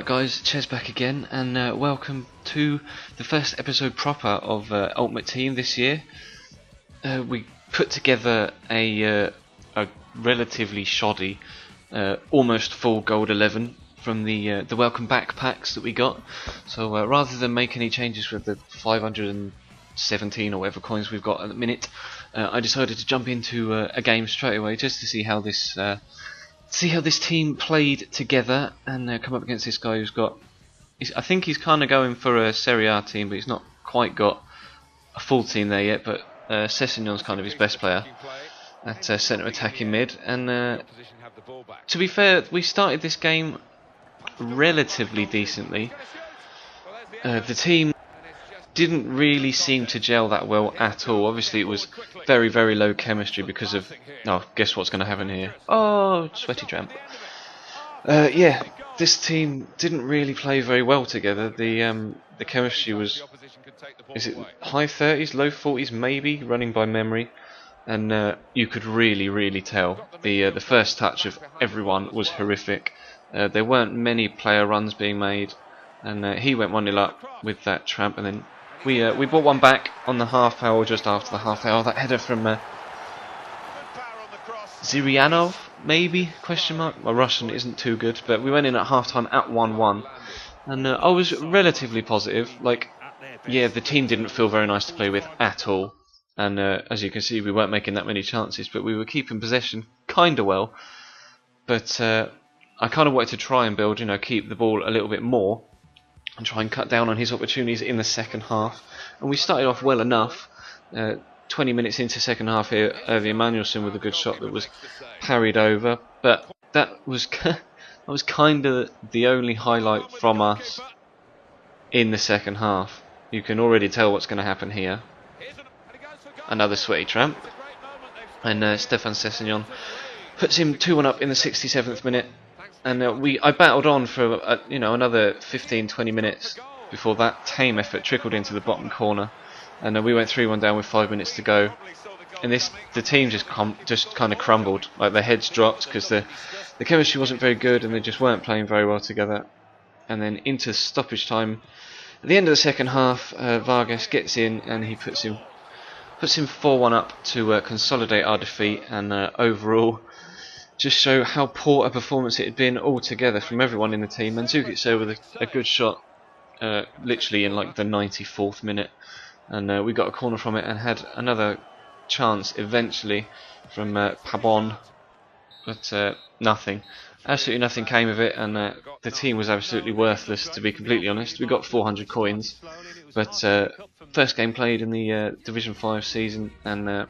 Right guys, Ches back again, and welcome to the first episode proper of Ultimate Team this year. We put together a relatively shoddy, almost full gold 11 from the welcome back packs that we got. So rather than make any changes with the 517 or whatever coins we've got at the minute, I decided to jump into a game straight away just to see how this team played together and come up against this guy who's got... I think he's kind of going for a Serie A team, but he's not quite got a full team there yet, but Sessegnon's kind of his best player at centre attacking mid. And to be fair, we started this game relatively decently. The team didn't really seem to gel that well at all. Obviously it was very, very low chemistry because of... Oh, guess what's going to happen here? Oh, sweaty tramp. Yeah, this team didn't really play very well together. The chemistry was... Is it high 30s, low 40s maybe, running by memory. And you could really tell. The first touch of everyone was horrific. There weren't many player runs being made. And he went 1-0 up with that tramp, and then we brought one back on the half hour, just after the half hour. That header from Zirianov, maybe? Question mark. My Russian isn't too good, but we went in at half time at 1-1, and I was relatively positive. Like, yeah, the team didn't feel very nice to play with at all, and as you can see, we weren't making that many chances, but we were keeping possession kind of well. But I kind of wanted to try and build, keep the ball a little bit more, and try and cut down on his opportunities in the second half. And we started off well enough. 20 minutes into second half here, Ervi Emanuelson with a good shot that was parried over. But that was kind of the only highlight from us in the second half. You can already tell what's going to happen here. Another sweaty tramp. And Stefan Sessegnon puts him 2-1 up in the 67th minute. And I battled on for another 15-20 minutes before that tame effort trickled into the bottom corner, and we went 3-1 down with 5 minutes to go. And the team just kind of crumbled, like their heads dropped because the chemistry wasn't very good and they just weren't playing very well together. And then into stoppage time, at the end of the second half, Vargas gets in and he puts him 4-1 up to consolidate our defeat, and overall just show how poor a performance it had been altogether from everyone in the team. Mandzukic with a good shot, literally in like the 94th minute, and we got a corner from it and had another chance eventually from Pabon, but absolutely nothing came of it, and the team was absolutely worthless, to be completely honest. We got 400 coins, but first game played in the Division 5 season, and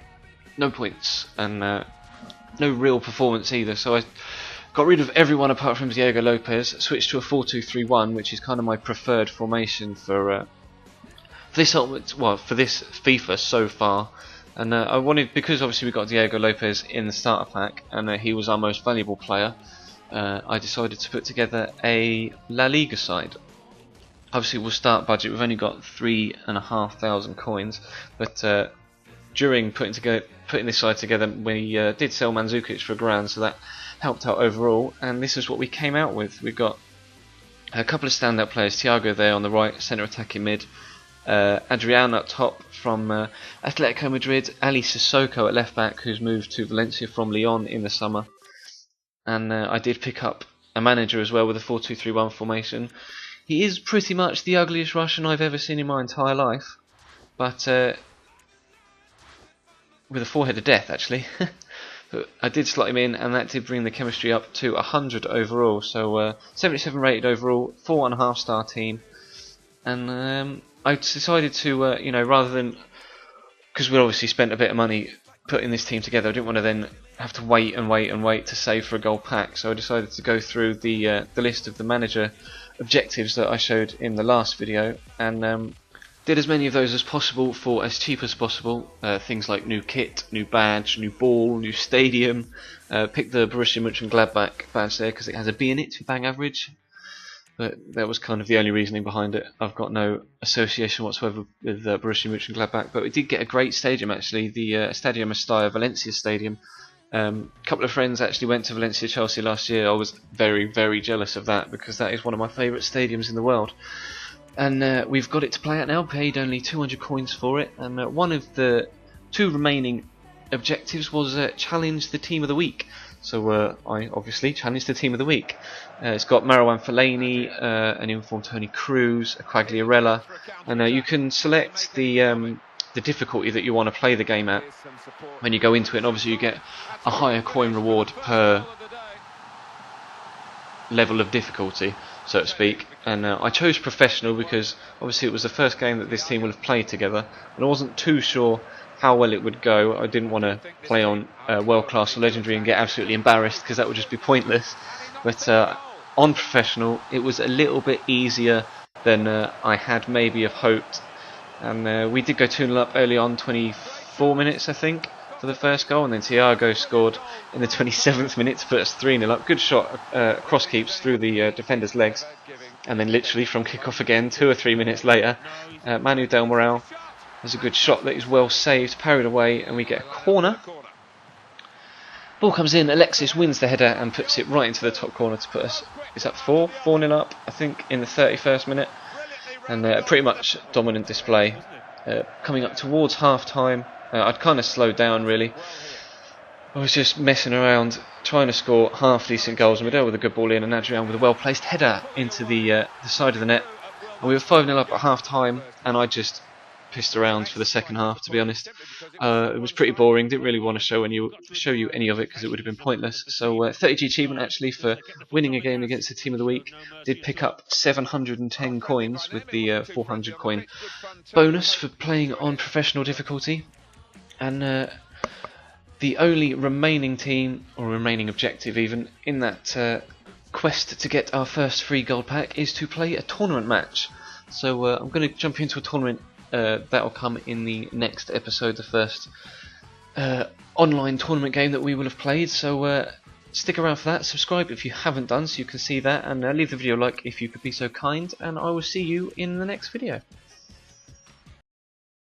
no points, and no real performance either. So I got rid of everyone apart from Diego Lopez, switched to a 4-2-3-1, which is kind of my preferred formation for this FIFA so far. And I wanted, because obviously we got Diego Lopez in the starter pack, and he was our most valuable player, I decided to put together a La Liga side. Obviously we'll start budget, we've only got 3,500 coins, but during putting this side together, we did sell Mandzukic for £1,000, so that helped out overall. And this is what we came out with. We've got a couple of standout players: Thiago there on the right, centre attacking mid, Adrian up top from Atletico Madrid, Ali Sissoko at left back, who's moved to Valencia from Lyon in the summer. And I did pick up a manager as well with a 4-2-3-1 formation. He is pretty much the ugliest Russian I've ever seen in my entire life, but with a forehead of death actually. But I did slot him in, and that did bring the chemistry up to 100 overall. So 77 rated overall, 4.5 star team. And I decided to rather than, because we obviously spent a bit of money putting this team together, I didn't want to then have to wait to save for a gold pack. So I decided to go through the list of the manager objectives that I showed in the last video, and did as many of those as possible for as cheap as possible. Things like new kit, new badge, new ball, new stadium. Picked the Borussia Mönchengladbach badge there because it has a B in it to bang average. But that was kind of the only reasoning behind it. I've got no association whatsoever with Borussia Mönchengladbach, but we did get a great stadium actually. The Estadio Mestalla Valencia Stadium A couple of friends actually went to Valencia Chelsea last year. I was very, very jealous of that because that is one of my favourite stadiums in the world. And we've got it to play at now, paid only 200 coins for it. And one of the 2 remaining objectives was challenge the team of the week. So I obviously challenged the team of the week. It's got Marouane Fellaini, an informed Tony Cruz, a Quagliarella, and you can select the difficulty that you want to play the game at when you go into it. And obviously you get a higher coin reward per level of difficulty, so to speak. And I chose professional because obviously it was the first game that this team will have played together, and I wasn't too sure how well it would go. I didn't want to play on world class or legendary and get absolutely embarrassed because that would just be pointless. But on professional it was a little bit easier than I had maybe have hoped. And we did go 2-0 up early on, 24 minutes I think for the first goal, and then Thiago scored in the 27th minute to put us 3-0 up. Good shot, cross keeps through the defender's legs, and then literally from kick-off again 2 or 3 minutes later, Manu Del Moral has a good shot that is well saved, parried away, and we get a corner. Ball comes in, Alexis wins the header and puts it right into the top corner to put us, is that 4-0 up I think in the 31st minute. And pretty much dominant display. Coming up towards half time, I'd kind of slowed down really. I was just messing around trying to score half decent goals, and Medell with a good ball in, and Adrian with a well placed header into the side of the net, and we were 5-0 up at half time, and I just pissed around for the second half, to be honest. It was pretty boring, didn't really want to show you any of it because it would have been pointless. So 30G achievement actually for winning a game against the team of the week. Did pick up 710 coins with the 400 coin bonus for playing on professional difficulty. And the only remaining team, or remaining objective even, in that quest to get our first free gold pack is to play a tournament match. So I'm going to jump into a tournament that'll come in the next episode, the first online tournament game that we will have played. So stick around for that, subscribe if you haven't done so you can see that, and leave the video a like if you could be so kind, and I will see you in the next video.